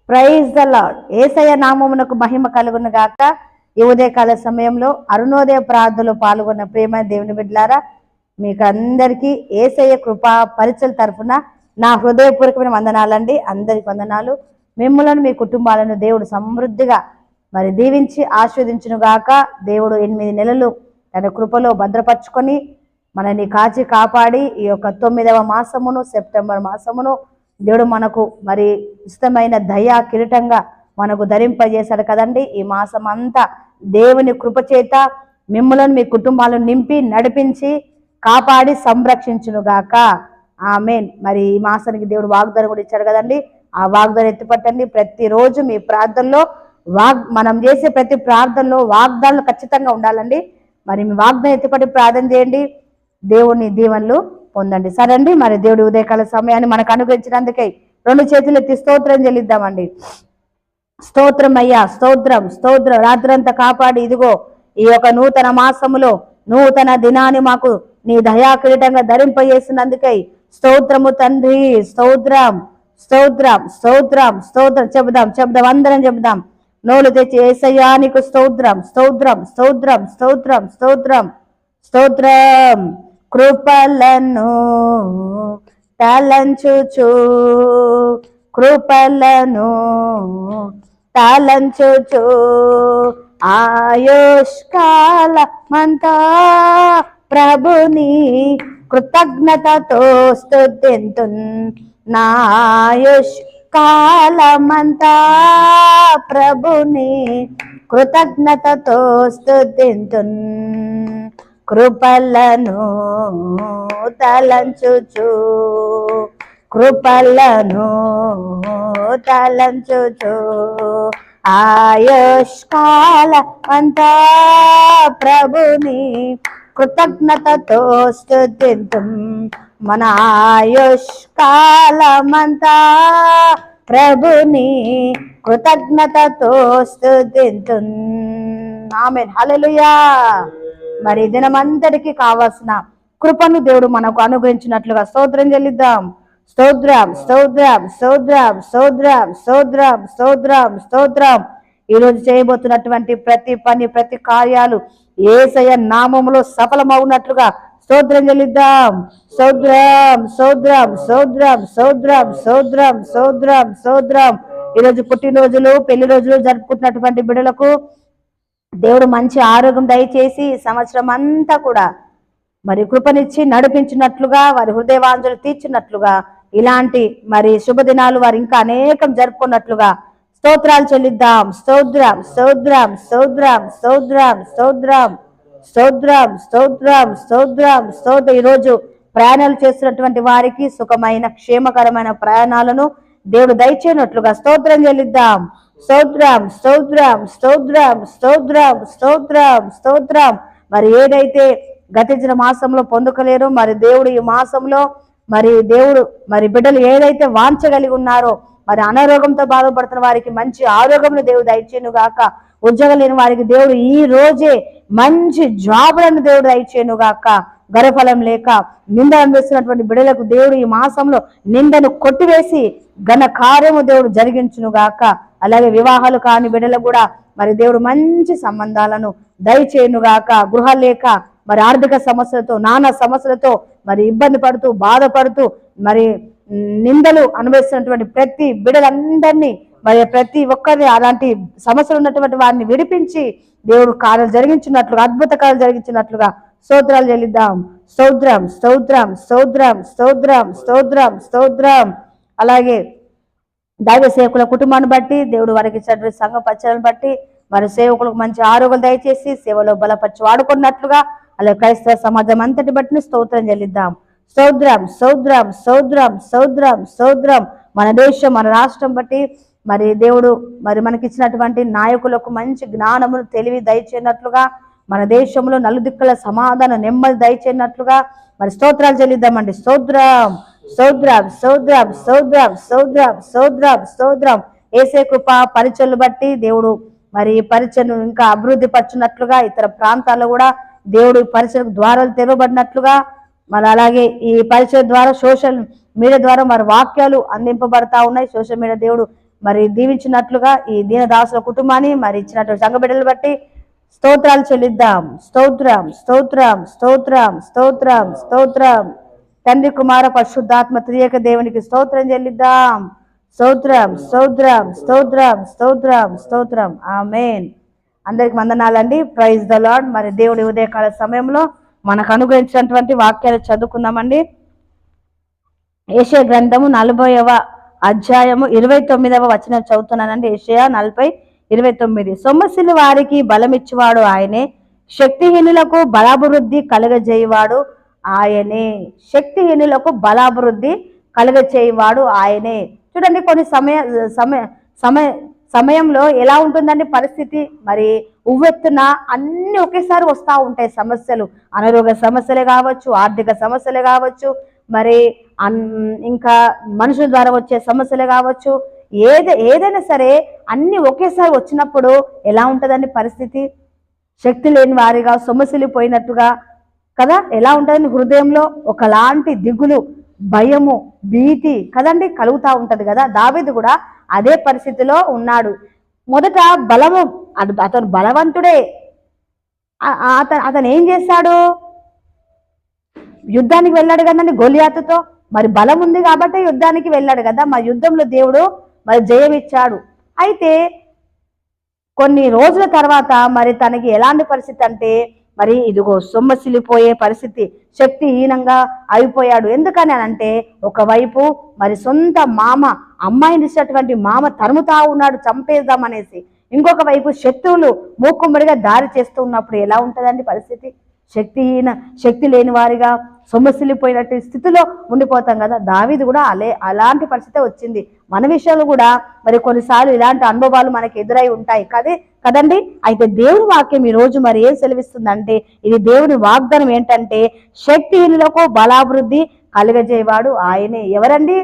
Praise the lord. యేసయ్య నామమునకు మహిమ కలుగును గాక. ఈ ఉదయకాల సమయంలో అరుణోదయ ప్రార్థనలో పాల్గొన్న ప్రేమ దేవుని బిడ్డలారా, మీకు అందరికీ యేసయ్య కృపా పరిచయ తరఫున నా హృదయపూర్వకమైన వందనాలండి. అందరికి వందనాలు. మిమ్మలను మీ కుటుంబాలను దేవుడు సమృద్ధిగా దీవించి ఆస్వాదించును గాక. దేవుడు 8 నెలలు తన కృపలో భద్రపరుచుకొని మనని కాచి కాపాడి ఈ యొక్క 9వ మాసమును, సెప్టెంబర్ మాసమును దేవుడు మనకు ఇష్టమైన దయా కిరీటంగా మనకు ధరింపజేశాడు కదండి. ఈ మాసం అంతా దేవుని కృపచేత మిమ్మలను మీ కుటుంబాలను నింపి నడిపించి కాపాడి సంరక్షించునుగాక. ఆమేన్. ఈ మాసానికి దేవుడు వాగ్దానం కూడా ఇచ్చాడు కదండి. ఆ వాగ్దానం ఎత్తిపట్టండి. ప్రతిరోజు మీ ప్రార్థనలో మనం చేసే ప్రతి ప్రార్థనలో వాగ్దానాలు ఖచ్చితంగా ఉండాలండి. మీ వాగ్దానం ఎత్తిపట్టి ప్రార్థన చేయండి. దేవుని దీవెనలు పొందండి. సరే అండి. దేవుడి ఉదయకాల సమయాన్ని మనకు అనుగ్రహించినందుకే 2 చేతులు ఎత్తి స్తోత్రం చెల్లిద్దామండి. స్తోత్రం అయ్యా, స్తోత్రం స్తోత్రం. రాత్రంతా కాపాడి ఇదిగో ఈ యొక్క నూతన మాసములో నూతన దినాన్ని మాకు నీ దయా కిరీటంగా ధరింపజేసినందుకై స్తోత్రము తండ్రి. స్తోత్రం స్తోత్రం స్తోత్రం స్తోత్రం. చెబుదాం అందరం చెబుదాం. నోలు తెచ్చి యేసయ్యా నీకు స్తోత్రం స్తోత్రం స్తోత్రం స్తోత్రం స్తోత్రం స్తోత్రం. కృపలను తలంచుచు కృపలను తలంచుచు ఆయుష్కాలమంతా ప్రభుని కృతజ్ఞతతో స్తుతింతున్. నా ఆయుష్కాలమంతా ప్రభుని కృతజ్ఞతతో స్తుతింతున్. కృపలను తలంచుచు కృపలను తలంచుచు ఆయుష్కాలమంతా ప్రభుని కృతజ్ఞతతో స్తుతింతుం. మన ఆయుష్కాలమంతా ప్రభుని కృతజ్ఞతతో స్తుతింతుం. ఆమేన్. హల్లెలూయా. దినమంతటికి కావాల్సిన కృపను దేవుడు మనకు అనుగ్రహించినట్లుగా స్తోత్రం చెల్లిద్దాం. స్తోత్రం స్తోత్రం స్తోత్రం స్తోత్రం స్తోత్రం స్తోత్రం స్తోత్రం. ఈరోజు చేయబోతున్నటువంటి ప్రతి పని, ప్రతి కార్యాలు యేసయ్య నామములో సఫలమవునట్లుగా స్తోత్రం చెల్లిద్దాం. స్తోత్రం స్తోత్రం స్తోత్రం స్తోత్రం స్తోత్రం స్తోత్రం స్తోత్రం. ఈరోజు పుట్టినరోజులు, పెళ్లి రోజులు జరుపుకుంటున్నటువంటి బిడ్డలకు దేవుడు మంచి ఆరోగ్యం దయచేసి సంవత్సరం అంతా కూడా కృపనిచ్చి నడిపించినట్లుగా, వారి హృదయవాంఛలు తీర్చినట్లుగా, ఇలాంటి శుభదినాలు వారు ఇంకా అనేకం జరుపుకున్నట్లుగా స్తోత్రాలు చెల్లిద్దాం. స్తోత్రం స్తోత్రం స్తోత్రం స్తోత్రం స్తోత్రం స్తోత్రం స్తోత్రం స్తోత్రం స్తోత్రం. ఈరోజు ప్రయాణాలు చేస్తున్నటువంటి వారికి సుఖమైన క్షేమకరమైన ప్రయాణాలను దేవుడు దయచేయనట్లుగా స్తోత్రం చెల్లిద్దాం. స్తోత్రం స్తోత్రం స్తోత్రం స్తోత్రం స్తోత్రం స్తోత్రం. ఏదైతే గతించిన మాసంలో పొందుకలేరు, దేవుడు ఈ మాసంలో దేవుడు బిడ్డలు ఏదైతే వాంచగలిగి ఉన్నారో, అనారోగ్యంతో బాధపడుతున్న వారికి మంచి ఆరోగ్యం దేవుడు దయచేయను గాక. ఉద్యోగం లేని వారికి దేవుడు ఈ రోజే మంచి జాబులను దేవుడు దయచేయను గాక. గర్భఫలం లేక నింద అనుభవిస్తున్నటువంటి బిడ్డలకు దేవుడు ఈ మాసంలో నిందను కొట్టివేసి ఘన కార్యము దేవుడు జరిగించును గాక. అలాగే వివాహాలు కాని బిడ్డలకు కూడా దేవుడు మంచి సంబంధాలను దయచేయను గాక. గృహాలు లేక ఆర్థిక సమస్యలతో, నానా సమస్యలతో ఇబ్బంది పడుతూ బాధపడుతూ నిందలు అనుభవిస్తున్నటువంటి ప్రతి బిడ్డలందరినీ ప్రతి ఒక్కరిని అలాంటి సమస్యలు ఉన్నటువంటి వారిని విడిపించి దేవుడు కార్యాలు జరిగించినట్లుగా, అద్భుత కార్యాలు జరిగించినట్లుగా స్తోత్రాలు చెల్లిద్దాం. స్తోత్రం స్తోత్రం స్తోత్రం స్తోత్రం స్తోత్రం స్తోత్రం. అలాగే దైవ సేవకుల కుటుంబాన్ని బట్టి దేవుడు వారికి ఇచ్చిన సంఘ పరిచయాలను బట్టి సేవకులకు మంచి ఆరోగ్యం దయచేసి సేవలో బలపరిచి వాడుకున్నట్లుగా, అలాగే క్రైస్తవ సమాజం అంతటి బట్టి స్తోత్రం చెల్లిద్దాం. స్తోత్రం స్తోత్రం స్తోత్రం స్తోత్రం స్తోత్రం. మన దేశం, మన రాష్ట్రం బట్టి దేవుడు మనకిచ్చినటువంటి నాయకులకు మంచి జ్ఞానమును, తెలివి దయచేయనట్లుగా, మన దేశంలో నలుదిక్కుల సమాధానం, నెమ్మది దయచేయనట్లుగా స్తోత్రాలు చెల్లిద్దామండి. స్తోత్రం స్తోత్రం స్తోత్రం స్తోత్రం స్తోత్రం స్తోత్రం స్తోత్రం. యేసే కృప పరిచయలు బట్టి దేవుడు పరిచయను ఇంకా అభివృద్ధి పరచున్నట్లుగా, ఇతర ప్రాంతాల్లో కూడా దేవుడు పరిచయకు ద్వారాలు తెరవబడినట్లుగా, అలాగే ఈ పరిచయ ద్వారా సోషల్ మీడియా ద్వారా వాక్యాలు అందింపబడతా ఉన్నాయి. సోషల్ మీడియా దేవుడు మరి దీవించినట్లుగా ఈ దీనదాసుల కుటుంబాన్ని మరి ఇచ్చినటువంటి సంఘ బిడ్డలు బట్టి స్తోత్రాలు చెల్లిద్దాం. స్తోత్రం స్తోత్రం స్తోత్రం స్తోత్రం స్తోత్రం. తండ్రి కుమార పరిశుద్ధాత్మ త్రియేక దేవునికి స్తోత్రం చెల్లిద్దాం. స్తోత్రం స్తోత్రం స్తోత్రం స్తోత్రం స్తోత్రం. ఆమేన్. అందరికి వందనాలండి. Praise the Lord. మరి దేవుడి ఉదయకాల సమయంలో మనకు అనుగ్రహించినటువంటి వాక్యాలు చదువుకుందామండి. యెషయా గ్రంథము 40వ అధ్యాయము 29వ వచనం చదువుతున్నానండి. యెషయా 40:29. సొమ్మసిల్లి వారికి బలమిచ్చువాడు ఆయనే, శక్తిహీనులకు బలాభివృద్ధి కలుగజేయువాడు ఆయనే. శక్తిహీనులకు బలాభివృద్ధి కలుగజేయువాడు ఆయనే. చూడండి, కొన్ని సమయంలో ఎలా ఉంటుందండి పరిస్థితి? మరి ఉవ్వెత్తున అన్ని ఒకేసారి వస్తూ ఉంటాయి సమస్యలు. అనారోగ్య సమస్యలే కావచ్చు, ఆర్థిక సమస్యలే కావచ్చు, మరి ఇంకా మనుషుల ద్వారా వచ్చే సమస్యలే కావచ్చు, ఏదైనా సరే అన్ని ఒకేసారి వచ్చినప్పుడు ఎలా ఉంటుందండి పరిస్థితి? శక్తి లేని వారిగా సొమ్మసిల్లిపోయినట్టుగా కదా ఎలా ఉంటుందండి? హృదయంలో ఒకలాంటి దిగులు, భయము, భీతి కదండి కలుగుతూ ఉంటది కదా. దావీదు కూడా అదే పరిస్థితిలో ఉన్నాడు. మొదట బలము, అతను బలవంతుడే. అతను ఏం చేశాడు? యుద్ధానికి వెళ్ళాడు కదండి గొలియాతుతో. మరి బలం ఉంది కాబట్టి యుద్ధానికి వెళ్ళాడు కదా. మరి యుద్ధంలో దేవుడు మరి జయం ఇచ్చాడు. అయితే కొన్ని రోజుల తర్వాత మరి తనకి ఎలాంటి పరిస్థితి అంటే, మరి ఇదిగో సొమ్మసిల్లిపోయే పరిస్థితి, శక్తిహీనంగా అయిపోయాడు. ఎందుకని అంటే, ఒకవైపు మరి సొంత మామ, అమ్మాయిని ఇచ్చినటువంటి మామ తరుముతా ఉన్నాడు చంపేద్దామనేసి. ఇంకొక వైపు శత్రువులు మూకుమ్మడిగా దారి చేస్తూ ఉన్నప్పుడు ఎలా ఉంటుందండి పరిస్థితి? శక్తి లేని వారిగా సొమ్మసిల్లిపోయినట్టు స్థితిలో ఉండిపోతాం కదా. దావీదు కూడా అలాంటి పరిస్థితి వచ్చింది. మన విషయాలు కూడా మరి కొన్నిసార్లు ఇలాంటి అనుభవాలు మనకి ఎదురై ఉంటాయి కదండి. అయితే దేవుని వాక్యం ఈ రోజు మరి ఏం సెలవిస్తుందంటే, ఇది దేవుని వాగ్దానం ఏంటంటే, శక్తిహీనులకు బలాభివృద్ధి కలుగజేవాడు ఆయనే. ఎవరండి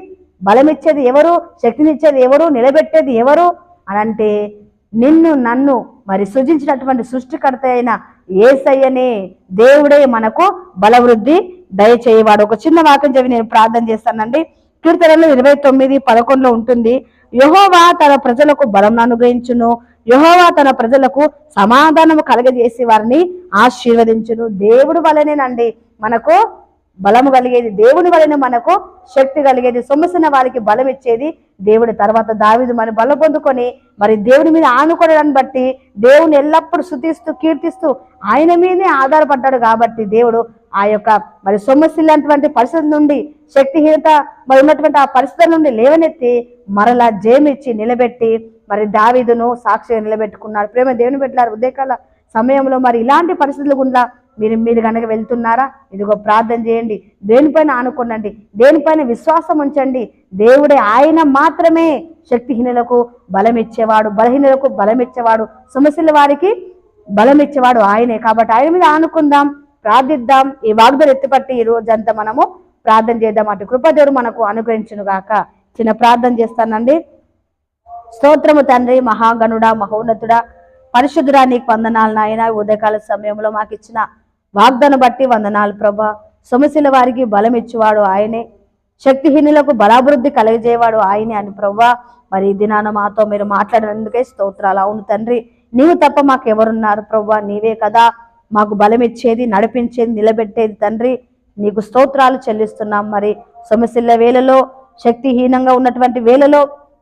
బలమిచ్చేది? ఎవరు? శక్తినిచ్చేది ఎవరు? నిలబెట్టేది ఎవరు అనంటే, నిన్ను నన్ను మరి సృజించినటువంటి సృష్టికర్త అయిన యేసయ్యనే. దేవుడే మనకు బలవృద్ధి దయచేయవాడు. ఒక చిన్న వాక్యం చెప్పి నేను ప్రార్థన చేస్తానండి. కీర్తనలు 29:11 ఉంటుంది. యెహోవా తన ప్రజలకు బలం అనుగ్రహించును, యెహోవా తన ప్రజలకు సమాధానము కలగజేసి వారిని ఆశీర్వదించును. దేవుడు వలనేనండి మనకు బలము కలిగేది, దేవుని వలన మనకు శక్తి కలిగేది. సొమ్మసిన వారికి బలం ఇచ్చేది దేవుడి. తర్వాత దావీదు మరి బలం పొందుకొని మరి దేవుని మీద ఆనుకోవడాన్ని బట్టి దేవుని ఎల్లప్పుడూ స్తుతిస్తూ కీర్తిస్తూ ఆయన మీదే ఆధారపడ్డాడు. కాబట్టి దేవుడు ఆ యొక్క మరి సొమ్మసిల్లాంటి పరిస్థితి నుండి, శక్తిహీనత మరి ఉన్నటువంటి ఆ పరిస్థితుల నుండి లేవనెత్తి మరలా జయమిచ్చి నిలబెట్టి మరి దావీదును సాక్షిగా నిలబెట్టుకున్నాడు. ప్రేమ దేవుని పెట్టారు. ఉదయకాల సమయంలో మరి ఇలాంటి పరిస్థితులు గుండా మీరు కనుక వెళ్తున్నారా? ఇదిగో ప్రార్థన చేయండి, దేనిపైన ఆనుకోనండి, దేనిపైన విశ్వాసం ఉంచండి. దేవుడే, ఆయన మాత్రమే శక్తిహీనులకు బలం ఇచ్చేవాడు, బలహీనులకు బలం ఇచ్చేవాడు, సమస్యల వారికి బలం ఇచ్చేవాడు ఆయనే. కాబట్టి ఆయన మీద ఆనుకుందాం, ప్రార్థిద్దాం. ఈ వాగ్దానం ఎత్తిపట్టి ఈ రోజంతా మనము ప్రార్థన చేద్దాం. అటు కృపదేవుడు మనకు అనుగ్రహించును గాక. చిన్న ప్రార్థన చేస్తానండి. స్తోత్రము తండ్రి, మహాగణుడా, మహోన్నతుడా, పరిశుద్ధుడా, నీకు వందనాలు నాయన. ఉదయకాల సమయంలో మాకు ఇచ్చిన వాగ్దానం బట్టి వందనాలు ప్రభా. సమస్యల వారికి బలం ఇచ్చేవాడు ఆయనే, శక్తిహీనులకు బలాభివృద్ధి కలగజేవాడు ఆయనే అని ప్రభా. మరి ఈ దినాన మాతో మీరు మాట్లాడినందుకే స్తోత్రాలు. అవును తండ్రి, నీవు తప్ప మాకు ఎవరున్నారు ప్రభా? నీవే కదా మాకు బలం ఇచ్చేది, నడిపించేది, నిలబెట్టేది తండ్రి. నీకు స్తోత్రాలు చెల్లిస్తున్నాం. మరి సమస్యల వేళలో, శక్తిహీనంగా ఉన్నటువంటి వేళలో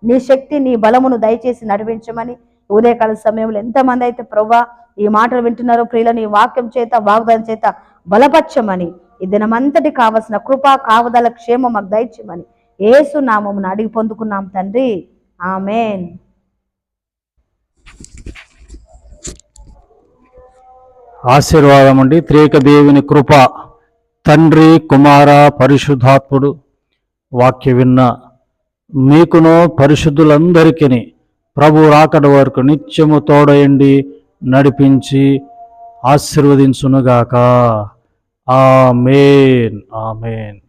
నీ శక్తి, నీ బలమును దయచేసి నడిపించమని ఉదయకాల సమయంలో ఎంతమంది అయితే ప్రభా ఈ మాటలు వింటున్నారో ప్రియులను ఈ వాక్యం చేత, వాగ్దానం చేత బలపరచమని, ఈ దినమంతటి కావలసిన కృప, కావదల, క్షేమం మాకు దయచేయమని యేసు నామమున అడిగి పొందుకున్నాం తండ్రి. ఆమేన్. ఆశీర్వాదం అండి. త్రియేక దేవుని కృప, తండ్రి, కుమార, పరిశుద్ధాత్ముడు వాక్య విన్న మీకును పరిశుద్ధులందరికీ ప్రభు రాకడ వరకు నిత్యము తోడయండి, నడిపించి ఆశీర్వదించునుగాక. ఆమేన్. ఆమేన్.